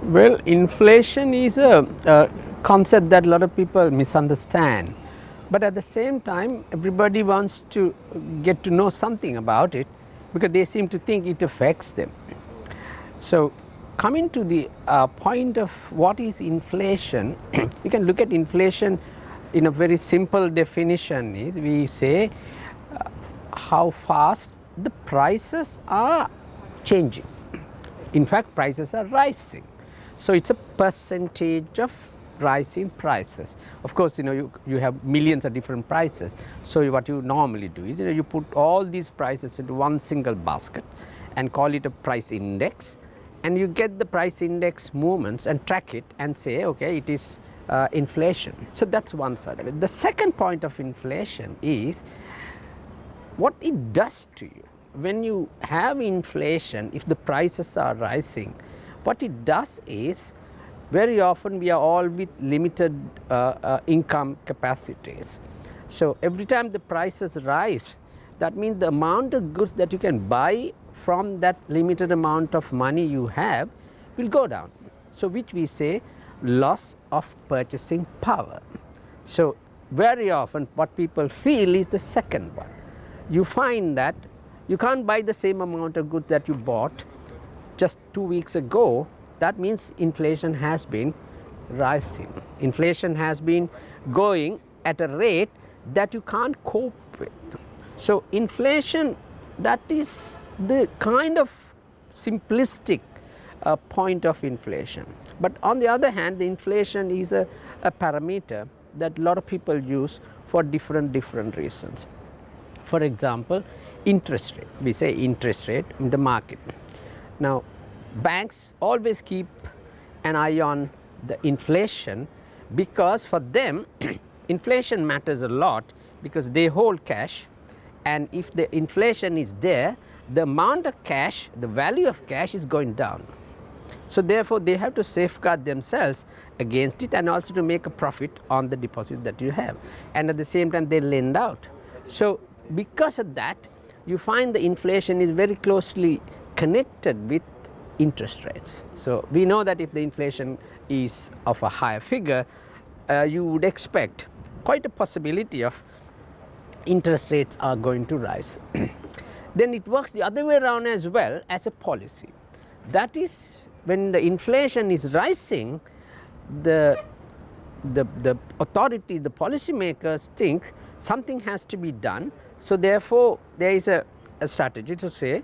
Well, inflation is a concept that a lot of people misunderstand. But at the same time, everybody wants to get to know something about it because they seem to think it affects them. So, coming to the point of what is inflation, you can look at inflation in a very simple definition. Is we say how fast the prices are changing. In fact, prices are rising. So it's a percentage of rising prices. Of course, you have millions of different prices. So what you normally do is you put all these prices into one single basket and call it a price index, and you get the price index movements and track it and say, okay, it is inflation. So that's one side of it. The second point of inflation is what it does to you. When you have inflation, if the prices are rising, what it does is very often we are all with limited income capacities. So every time the prices rise, that means the amount of goods that you can buy from that limited amount of money you have will go down. So which we say loss of purchasing power. So very often what people feel is the second one. You find that you can't buy the same amount of goods that you bought just 2 weeks ago. That means inflation has been rising. Inflation has been going at a rate that you can't cope with. So inflation, that is the kind of simplistic point of inflation. But on the other hand, the inflation is a parameter that a lot of people use for different reasons. For example, interest rate. We say interest rate in the market. Now, banks always keep an eye on the inflation because for them inflation matters a lot because they hold cash, and if the inflation is there, the amount of cash, the value of cash is going down. So therefore they have to safeguard themselves against it and also to make a profit on the deposit that you have, and at the same time they lend out. So because of that, you find the inflation is very closely connected with interest rates. So we know that if the inflation is of a higher figure, you would expect quite a possibility of interest rates are going to rise. Then it works the other way around as well as a policy. That is, when the inflation is rising, the authority, the policymakers think something has to be done. So therefore there is a strategy to say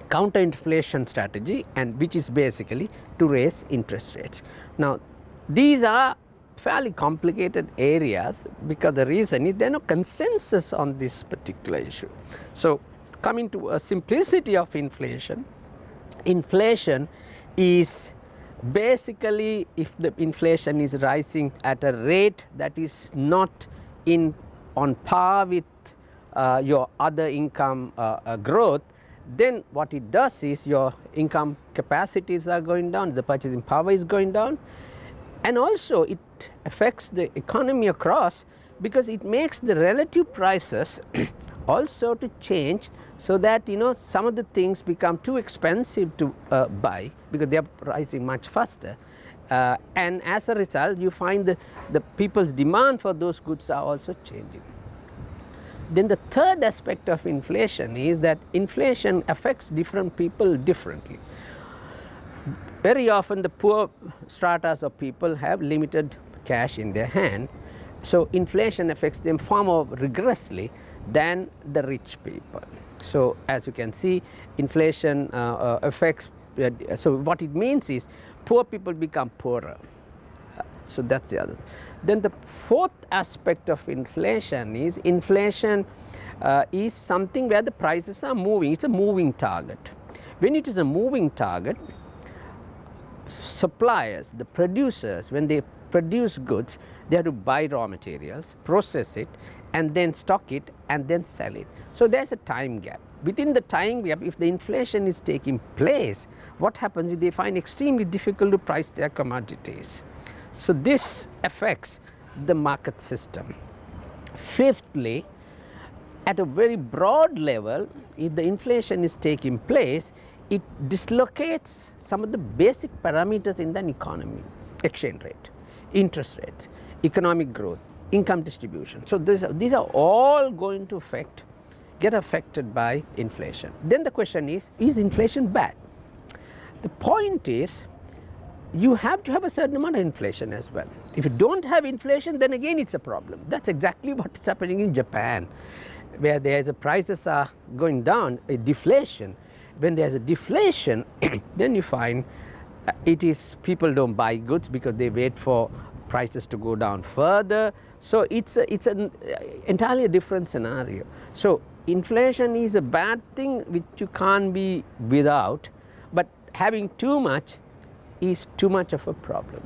counter-inflation strategy, and which is basically to raise interest rates. Now these are fairly complicated areas because the reason is there is no consensus on this particular issue. So coming to a simplicity of inflation, inflation is basically if the inflation is rising at a rate that is not on par with your other income growth, then what it does is your income capacities are going down, the purchasing power is going down, and also it affects the economy across because it makes the relative prices also to change, so that some of the things become too expensive to buy because they are rising much faster, and as a result you find the people's demand for those goods are also changing. Then the third aspect of inflation is that inflation affects different people differently. Very often the poor stratas of people have limited cash in their hand, so inflation affects them far more rigorously than the rich people. So as you can see, inflation affects, so what it means is poor people become poorer. So that's the other. Then the fourth aspect of inflation is something where the prices are moving. It's a moving target. When it is a moving target, suppliers, the producers, when they produce goods, they have to buy raw materials, process it, and then stock it and then sell it. So there's a time gap. Within the time gap, if the inflation is taking place, what happens is they find extremely difficult to price their commodities. So this affects the market system. Fifthly, at a very broad level, if the inflation is taking place, it dislocates some of the basic parameters in an economy: exchange rate, interest rates, economic growth, income distribution. So these are all going to get affected by inflation. Then the question is inflation bad? The point is, you have to have a certain amount of inflation as well. If you don't have inflation, then again it's a problem. That's exactly what is happening in Japan, where prices are going down, a deflation. When there's a deflation, then you find it is people don't buy goods because they wait for prices to go down further. So it's an entirely different scenario. So inflation is a bad thing which you can't be without, but having too much is too much of a problem.